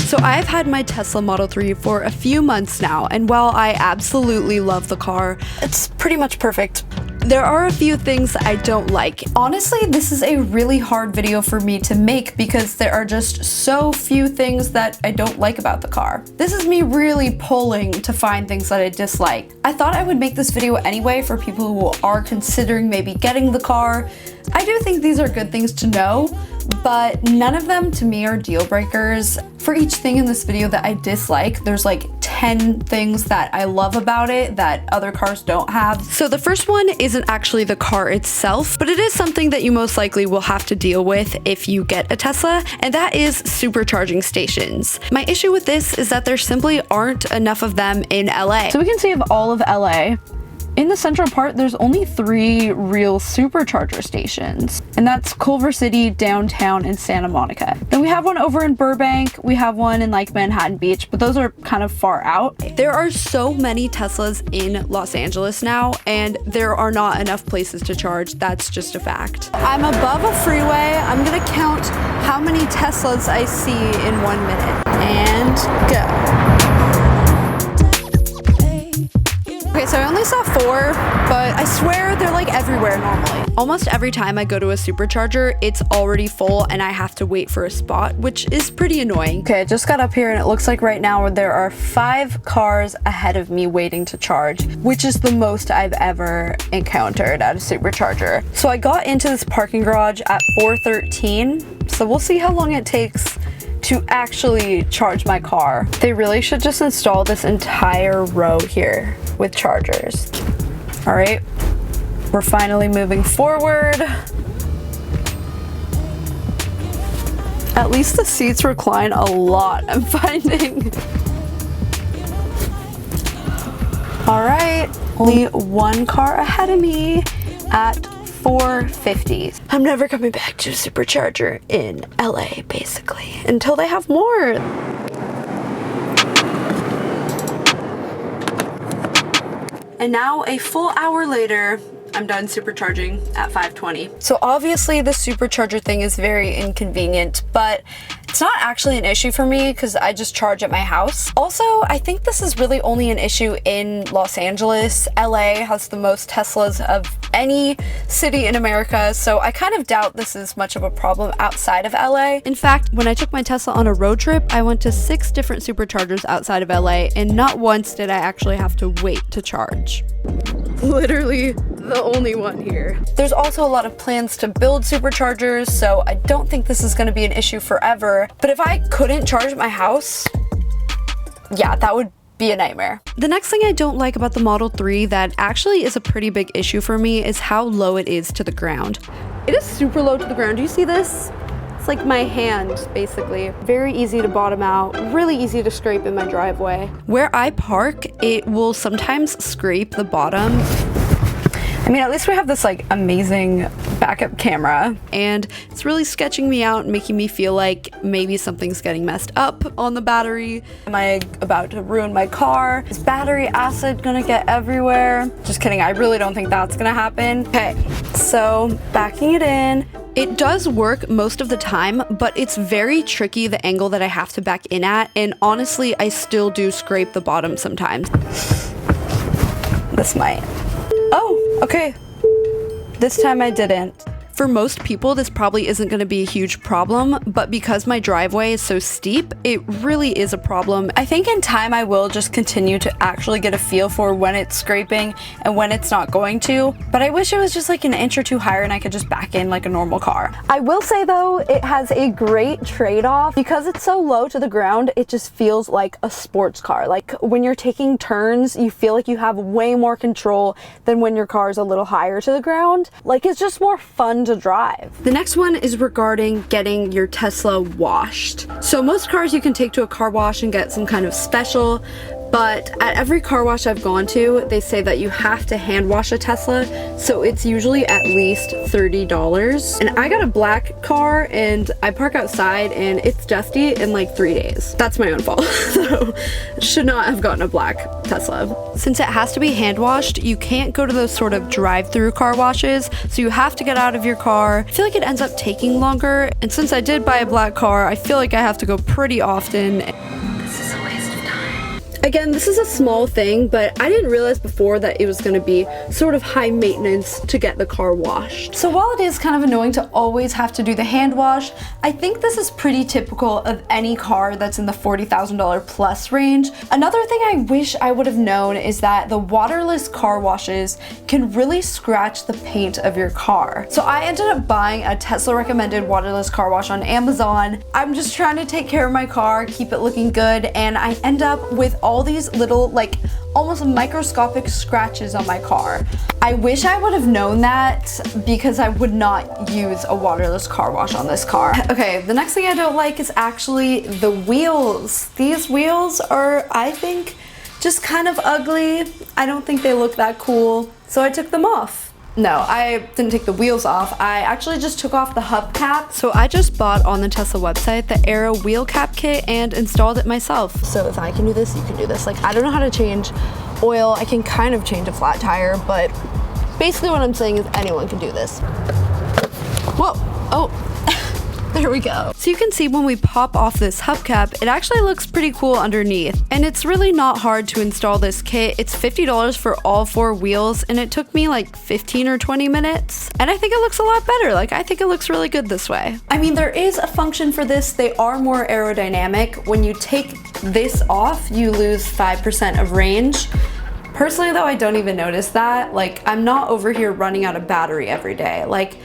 So I've had my Tesla Model 3 for a few months now, and while I absolutely love the car, it's pretty much perfect. There are a few things that I don't like. Honestly, this is a really hard video for me to make because there are just so few things that I don't like about the car. This is me really pulling to find things that I dislike. I thought I would make this video anyway for people who are considering maybe getting the car. I do think these are good things to know, but none of them to me are deal breakers. For each thing in this video that I dislike, there's like 10 things that I love about it that other cars don't have. So the first one isn't actually the car itself, but it is something that you most likely will have to deal with if you get a Tesla, and that is supercharging stations. My issue with this is that there simply aren't enough of them in LA. So we can see of all of LA, in the central part, there's only 3 real supercharger stations, and that's Culver City, downtown, and Santa Monica. Then we have one over in Burbank, we have one in like Manhattan Beach, but those are kind of far out. There are so many Teslas in Los Angeles now, and there are not enough places to charge. That's just a fact. I'm above a freeway. I'm gonna count how many Teslas I see in 1 minute, and go. Okay, so I only saw 4, but I swear they're like everywhere normally. Almost every time I go to a supercharger, it's already full and I have to wait for a spot, which is pretty annoying. Okay, I just got up here and it looks like right now there are 5 cars ahead of me waiting to charge, which is the most I've ever encountered at a supercharger. So I got into this parking garage at 4:13, so we'll see how long it takes to actually charge my car. They really should just install this entire row here with chargers. All right, we're finally moving forward. At least the seats recline a lot, I'm finding. All right, only 1 car ahead of me at 450. I'm never coming back to a supercharger in LA, basically, until they have more. And now, a full hour later, I'm done supercharging at 5:20. So obviously the supercharger thing is very inconvenient, but it's not actually an issue for me because I just charge at my house. Also, I think this is really only an issue in Los Angeles. LA has the most Teslas of any city in America, so I kind of doubt this is much of a problem outside of LA. In fact, when I took my Tesla on a road trip, I went to 6 different superchargers outside of LA, and not once did I actually have to wait to charge. Literally the only one here. There's also a lot of plans to build superchargers, so I don't think this is going to be an issue forever. But if I couldn't charge at my house, yeah, that would be a nightmare. The next thing I don't like about the Model 3 that actually is a pretty big issue for me is how low it is to the ground. It is super low to the ground. Do you see this? It's like my hand, basically. Very easy to bottom out, really easy to scrape in my driveway. Where I park, it will sometimes scrape the bottom. I mean, at least we have this like amazing backup camera, and it's really sketching me out and making me feel like maybe something's getting messed up on the battery. Am I about to ruin my car? Is battery acid gonna get everywhere? Just kidding, I really don't think that's gonna happen. Okay, so backing it in. It does work most of the time, but it's very tricky the angle that I have to back in at, and honestly, I still do scrape the bottom sometimes. This might. Oh, okay. This time I didn't. For most people, this probably isn't going to be a huge problem, but because my driveway is so steep, it really is a problem. I think in time I will just continue to actually get a feel for when it's scraping and when it's not going to, but I wish it was just like an inch or 2 higher and I could just back in like a normal car. I will say though, it has a great trade-off. Because it's so low to the ground, it just feels like a sports car. Like when you're taking turns, you feel like you have way more control than when your car is a little higher to the ground. Like it's just more fun to drive. The next one is regarding getting your Tesla washed. So most cars you can take to a car wash and get some kind of special but at every car wash I've gone to, they say that you have to hand wash a Tesla, so it's usually at least $30. And I got a black car and I park outside and it's dusty in like 3 days. That's my own fault. So should not have gotten a black Tesla. Since it has to be hand washed, you can't go to those sort of drive-through car washes, so you have to get out of your car. I feel like it ends up taking longer, and since I did buy a black car, I feel like I have to go pretty often. This is a waste of time. Again, this is a small thing, but I didn't realize before that it was going to be sort of high maintenance to get the car washed. So while it is kind of annoying to always have to do the hand wash, I think this is pretty typical of any car that's in the $40,000 plus range. Another thing I wish I would have known is that the waterless car washes can really scratch the paint of your car. So I ended up buying a Tesla recommended waterless car wash on Amazon. I'm just trying to take care of my car, keep it looking good, and I end up with all these little, like, almost microscopic scratches on my car. I wish I would have known that because I would not use a waterless car wash on this car. Okay, the next thing I don't like is actually the wheels. These wheels are, I think, just kind of ugly. I don't think they look that cool, so I took them off. No, I didn't take the wheels off. I actually just took off the hubcap. So I just bought on the Tesla website the Aero wheel cap kit and installed it myself. So if I can do this, you can do this. Like, I don't know how to change oil. I can kind of change a flat tire, but basically what I'm saying is anyone can do this. Whoa, oh. There we go. So you can see when we pop off this hubcap, it actually looks pretty cool underneath. And it's really not hard to install this kit. It's $50 for all 4 wheels, and it took me like 15 or 20 minutes. And I think it looks a lot better. Like, I think it looks really good this way. I mean, there is a function for this. They are more aerodynamic. When you take this off, you lose 5% of range. Personally though, I don't even notice that. Like, I'm not over here running out of battery every day. Like,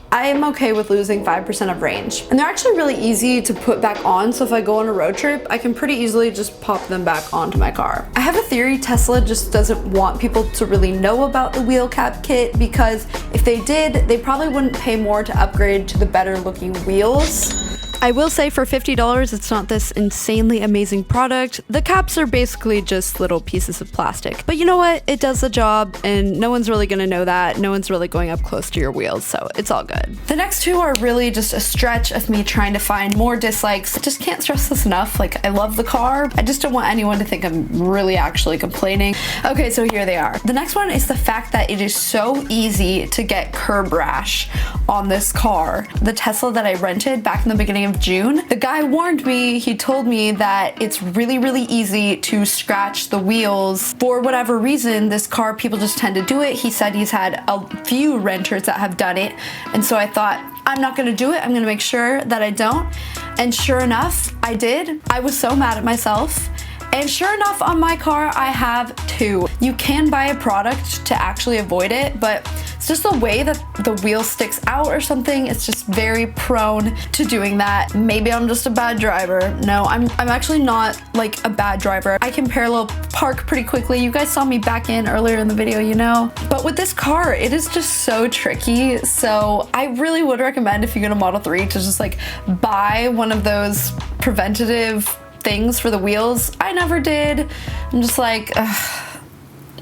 I am okay with losing 5% of range. And they're actually really easy to put back on, so if I go on a road trip, I can pretty easily just pop them back onto my car. I have a theory Tesla just doesn't want people to really know about the wheel cap kit, because if they did, they probably wouldn't pay more to upgrade to the better looking wheels. I will say for $50, it's not this insanely amazing product. The caps are basically just little pieces of plastic. But you know what? It does the job, and no one's really gonna know that. No one's really going up close to your wheels, so it's all good. The next 2 are really just a stretch of me trying to find more dislikes. I just can't stress this enough. Like, I love the car. I just don't want anyone to think I'm really actually complaining. Okay, so here they are. The next one is the fact that it is so easy to get curb rash on this car. The Tesla that I rented back in the beginning of June, the guy warned me. He told me that it's really, really easy to scratch the wheels. For whatever reason, this car, people just tend to do it. He said he's had a few renters that have done it, and so I thought, I'm not gonna do it. I'm gonna make sure that I don't. And sure enough, I did. I was so mad at myself. And sure enough, on my car, I have 2. You can buy a product to actually avoid it, but it's just the way that the wheel sticks out or something. It's just very prone to doing that. Maybe I'm just a bad driver. No, I'm actually not like a bad driver. I can parallel park pretty quickly. You guys saw me back in earlier in the video, you know? But with this car, it is just so tricky. So I really would recommend, if you get a Model 3, to just like buy one of those preventative things for the wheels. I never did. I'm just like, ugh,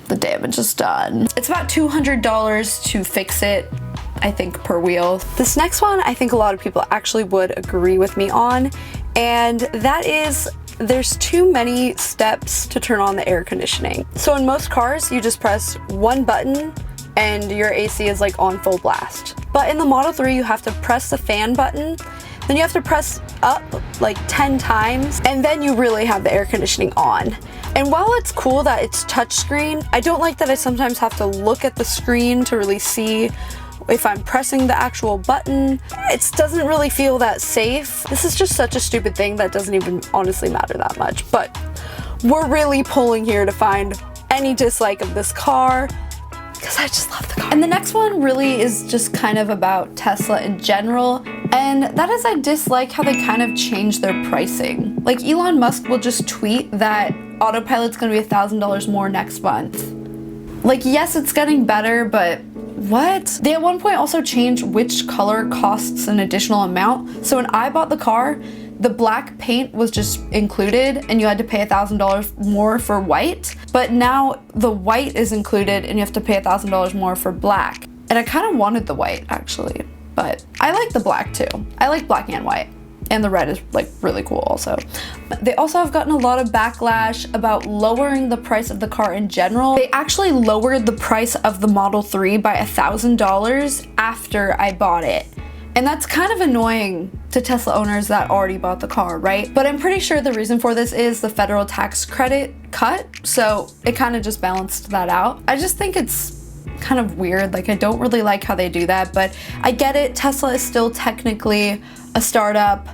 the damage is done. It's about $200 to fix it, I think, per wheel. This next one, I think a lot of people actually would agree with me on, and that is there's too many steps to turn on the air conditioning. So in most cars, you just press one button and your AC is like on full blast. But in the Model 3, you have to press the fan button, then you have to press up like 10 times, and then you really have the air conditioning on. And while it's cool that it's touchscreen, I don't like that I sometimes have to look at the screen to really see if I'm pressing the actual button. It doesn't really feel that safe. This is just such a stupid thing that doesn't even honestly matter that much. But we're really pulling here to find any dislike of this car, because I just love the car. And the next one really is just kind of about Tesla in general, and that is I dislike how they kind of change their pricing. Like, Elon Musk will just tweet that autopilot's gonna be $1,000 more next month. Like, yes, it's getting better, but what? They at one point also changed which color costs an additional amount. So when I bought the car, the black paint was just included and you had to pay $1,000 more for white, but now the white is included and you have to pay $1,000 more for black. And I kind of wanted the white actually, but I like the black too. I like black and white. And the red is like really cool also. They also have gotten a lot of backlash about lowering the price of the car in general. They actually lowered the price of the Model 3 by $1,000 after I bought it. And that's kind of annoying to Tesla owners that already bought the car, right? But I'm pretty sure the reason for this is the federal tax credit cut, so it kind of just balanced that out. I just think it's kind of weird. Like, I don't really like how they do that, but I get it. Tesla is still technically a startup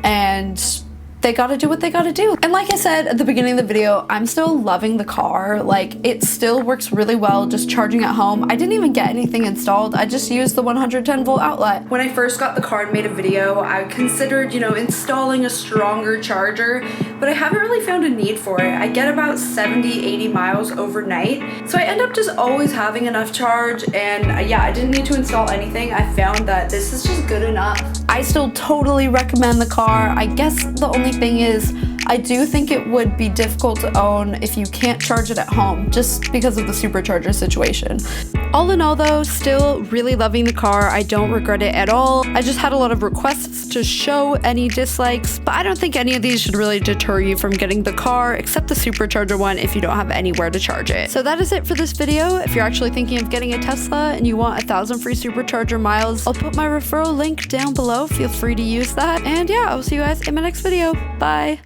and they gotta do what they gotta do. And like I said at the beginning of the video, I'm still loving the car. Like, it still works really well just charging at home. I didn't even get anything installed. I just used the 110 volt outlet. When I first got the car and made a video, I considered, you know, installing a stronger charger, but I haven't really found a need for it. I get about 70, 80 miles overnight. So I end up just always having enough charge, and yeah, I didn't need to install anything. I found that this is just good enough. I still totally recommend the car. I guess the only thing is, I do think it would be difficult to own if you can't charge it at home, just because of the supercharger situation. All in all though, still really loving the car. I don't regret it at all. I just had a lot of requests to show any dislikes, but I don't think any of these should really deter you from getting the car, except the supercharger one if you don't have anywhere to charge it. So that is it for this video. If you're actually thinking of getting a Tesla and you want 1,000 free supercharger miles, I'll put my referral link down below. Feel free to use that. And yeah, I'll see you guys in my next video. Bye.